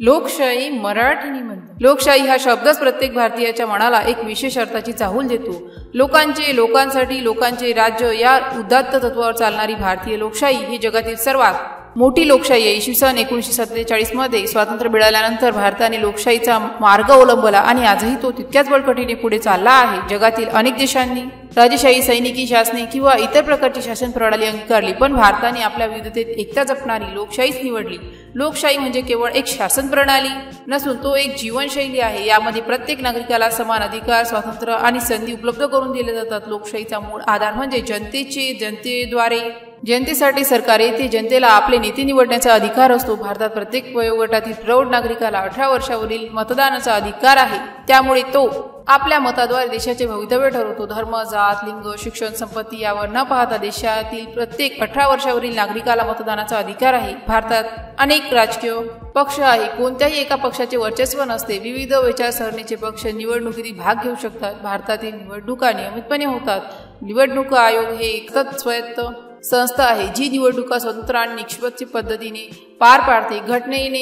लोकशाही मराठी निबंध। लोकशाही हा शब्दच प्रत्येक भारतीयाच्या मनाला एक विशेष अर्थाची चाहूल देतो। लोकांचे, लोकांसाठी, लोकांचे राज्य या उदात्त तत्वावर चालणारी भारतीय लोकशाही ही जगातील सर्वात मोठी लोकशाही आहे। इसवी सन 1947 मध्ये स्वातंत्र्य मिळाल्यानंतर भारताने लोकशाहीचा मार्ग अवलंबला आणि आजही तो तितक्याच बळकटीने पुढे चालला आहे। जगातील अनेक देशांनी राजेशाही, सैनिकी शासने किंवा इतर प्रकारची शासन प्रणाली अंगीकारली, पण भारताने आपल्या विविधतेत एकता जपणारी लोकशाहीच निवडली। लोकशाही म्हणजे केवळ एक शासन प्रणाली नसून तो एक जीवनशैली आहे। यामध्ये प्रत्येक नागरिकाला समान अधिकार, स्वातंत्र्य आणि संधी उपलब्ध करून दिले जातात। लोकशाहीचा मूळ आधार म्हणजे जनतेद्वारे जनतेसाठी सरकार येते। जनतेला आपले नेते निवडण्याचा अधिकार असतो। भारतात प्रत्येक वयोगटातील प्रौढ नागरिकाला 18 वर्षावरील मतदानाचा अधिकार आहे। त्यामुळे तो आपल्या मताद्वारे देशाचे भवितव्य ठरवतो। धर्म, जात, लिंग, शिक्षण, संपत्ती यावर न पाहता देशातील प्रत्येक 18 वर्षावरील नागरिकाला मतदानाचा अधिकार आहे। भारतात अनेक राजकीय पक्ष आहे। कोणत्याही एका पक्षाचे वर्चस्व नसते। विविध विचारसरणीचे पक्ष निवडणुकीत भाग घेऊ शकतात। भारतातील निवडणुका नियमितपणे होतात। निवडणूक आयोग हे एक स्वायत्त संस्था आहे जी निवडणुका स्वतंत्र आणि निष्पक्ष पद्धतीने पार पाडते। घटनेने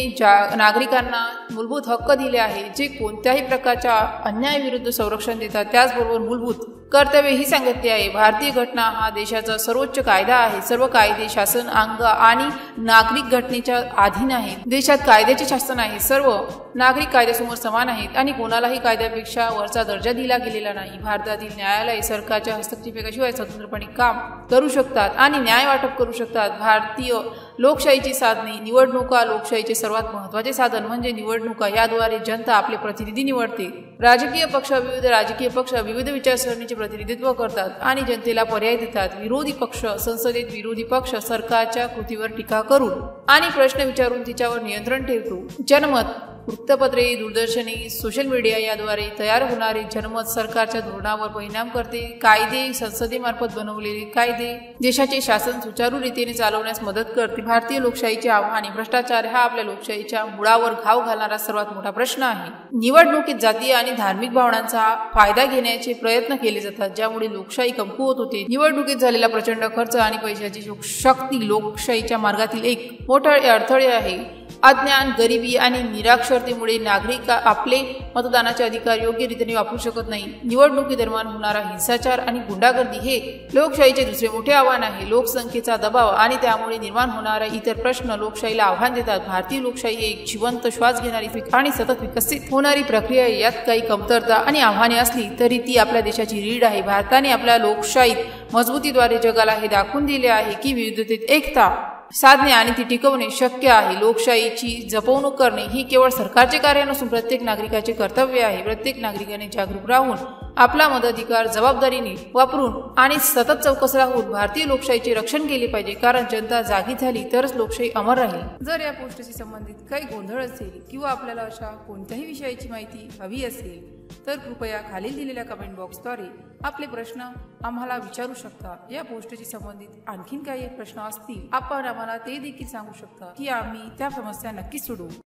नागरिकांना मूलभूत हक्क दिले आहे जे कोणत्याही प्रकारच्या अन्यायाविरुद्ध संरक्षण देतात। त्याचबरोबर मूलभूत कर्तव्य ही सांगितले आहे। भारतीय घटना हा देशाचा सर्वोच्च कायदा आहे। सर्व कायदे, शासन, अंग आणि नागरिक घटनेच्या अधीन आहेत। देशात कायद्याचे शासन आहे। सर्व नागरिक कायद्यासमोर समान आहेत आणि कोणालाही कायद्यापेक्षा वरचा दर्जा दिला गेलेला नाही। भारतातील न्यायालय सरकारच्या हस्तक्षेपाशिवाय स्वतंत्रपणे काम करू शकतात आणि न्याय वाटप करू शकतात। भारतीय लोकशाहीची साधने निवडणुका। लोकशाहीचे सर्वात महत्त्वाचे साधन म्हणजे निवडणुका। याद्वारे जनता आपले प्रतिनिधी निवडते। विविध राजकीय पक्ष विविध विचारसरणीचे प्रतिनिधित्व करतात आणि जनतेला पर्याय देतात। विरोधी पक्ष संसदेत विरोधी पक्ष सरकारच्या कृतीवर टीका करून आणि प्रश्न विचारून तिच्यावर नियंत्रण ठेवतो। जनमत वृत्तपत्रे, दूरदर्शने, सोशल मीडिया याद्वारे तयार होणारे जनमत सरकारच्या धोरणावर परिणाम करते। कायदे संसदेमार्फत बनवलेले कायदे देशाचे शासन सुचारू रीतीने चालवण्यास मदत करते। भारतीय लोकशाहीचे आव्हाने भ्रष्टाचार हा आपल्या लोकशाहीच्या मुळावर घाव घालणारा सर्वात मोठा प्रश्न आहे। निवडणुकीत जातीय आणि धार्मिक भावनांचा फायदा घेण्याचे प्रयत्न केले जातात ज्यामुळे लोकशाही कमकुवत होते। निवडणुकीत झालेला प्रचंड खर्च आणि पैशाची शक्ती लोकशाहीच्या मार्गातील एक मोठा अडथळे आहे। अज्ञान, गरिबी आणि निरक्षरतेमुळे नागरिक आपले मतदानाचे अधिकार योग्य रीतीने वापरू शकत नाही। निवडणुकी दरम्यान होणारा हिंसाचार आणि गुंडागर्दी हे लोकशाहीचे दुसरे मोठे आव्हान आहे। लोकसंख्येचा दबाव आणि त्यामुळे निर्माण होणारे इतर प्रश्न लोकशाहीला आव्हान देतात। भारतीय लोकशाही एक जिवंत श्वास घेणारी आणि सतत विकसित होणारी प्रक्रिया आहे। यात काही कमतरता आणि आव्हाने असली तरी ती आपल्या देशाची रीढ आहे। भारताने आपल्या लोकशाहीत मजबूतीद्वारे जगाला हे दाखवून दिले आहे की विविधतेत एकता साधणे आणि ती टिकवणे शक्य आहे। लोकशाहीची जपवणूक करणे ही केवळ सरकारचे कार्य नसून प्रत्येक नागरिकाचे कर्तव्य आहे। प्रत्येक नागरिकाने जागरूक राहून आपला मताधिकार जबाबदारीने वापरून आणि सतत चौकस राहून भारतीय लोकशाहीचे रक्षण केले पाहिजे, कारण जनता जागी झाली तरच लोकशाही अमर राहील। जर या पोस्टशी संबंधित काही गोंधळ असेल किंवा आपल्याला अशा कोणत्याही विषयाची माहिती हवी असेल तर कृपया खालील दिलेल्या कमेंट बॉक्सद्वारे आपले प्रश्न आम्हाला विचारू शकता। या पोस्टशी संबंधित आणखीन काही प्रश्न असतील आपण आम्हाला ते देखील सांगू शकता की आम्ही त्या समस्या नक्कीच सोडवू।